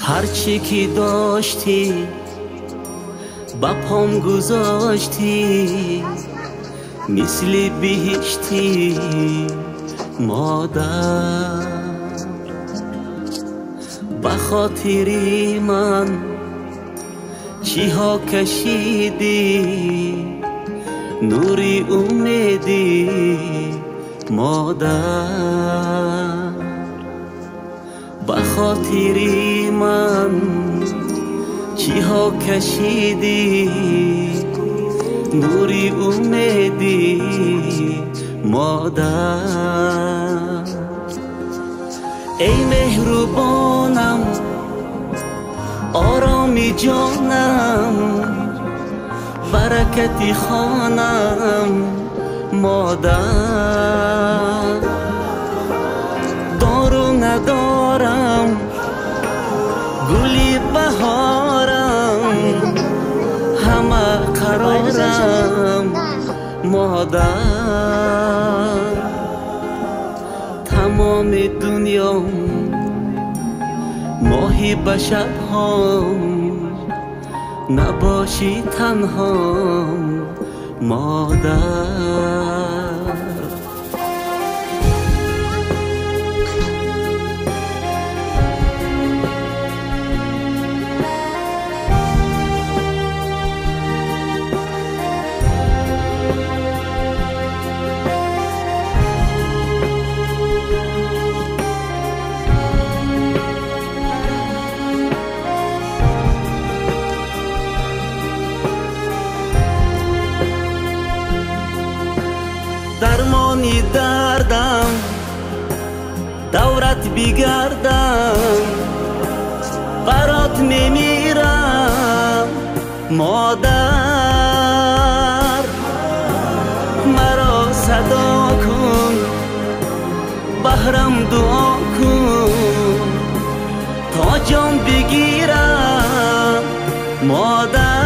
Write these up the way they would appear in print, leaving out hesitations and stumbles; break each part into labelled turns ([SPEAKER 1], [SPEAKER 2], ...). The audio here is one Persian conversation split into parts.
[SPEAKER 1] هرچی که داشتی با پام گذاشتی، مثل بهشتی مادر. به خاطری من چی ها کشیدی، نوری امیدی مادر. به خاطری من چی ها کشیدی، نوری امیدی مادر. ای مهربانم، آرامی جانم، برکتی خانم مادر. دارو ندارم، گلی بهارم، همه قرارم مادر. تمام دنیا ماهی به شب‌هام، نباشی تنها مادر. درمانی دردم دورت بگردم، برات میمیرم مادر. مرا صدا کن، بهرم دعا کن، تا جان بگیرم مادر.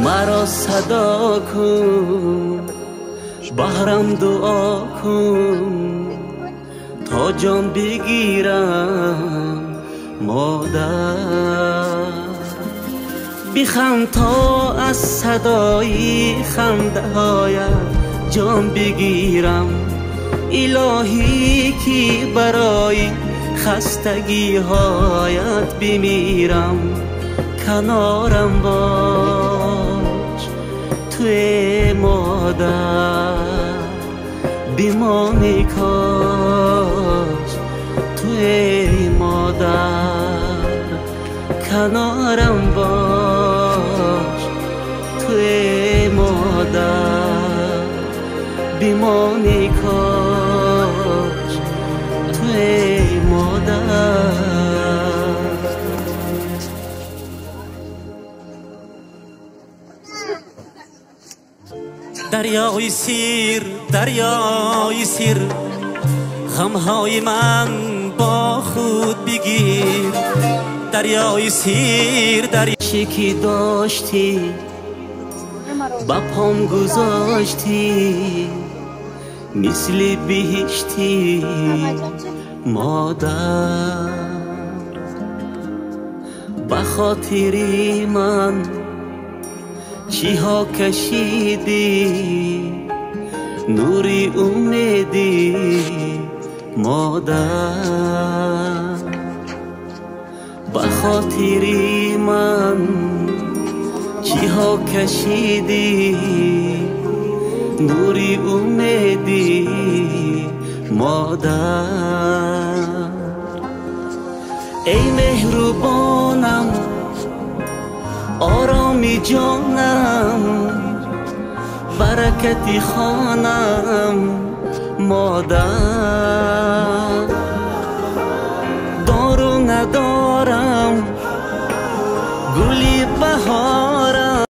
[SPEAKER 1] مرا صدا کن، بهرم دعا کن، تا جان بگیرم مادر. بخند تا از صدای خنده هایت جان بگیرم. الهی که برای خستگی هایت بمیرم. کنارم باش توی مادر، بمانی کاش توی مادر. کنارم باش توی مادر، بمانی کاش توی مادر. دریای سیر، دریای سیر، غمهای من با خود بگیر. دریای سیر، چی که داشتی با پام گذاشتی، مثل بهشتی مادر. به خاطری من چی ها کشیدی، نوری امیدی مادر. به خاطری من چی ها کشیدی، نوری امیدی مادر. ای مهربانم، آرامی جانم، برکتی خانم مادر. دارو ندارم، گلی بهارم.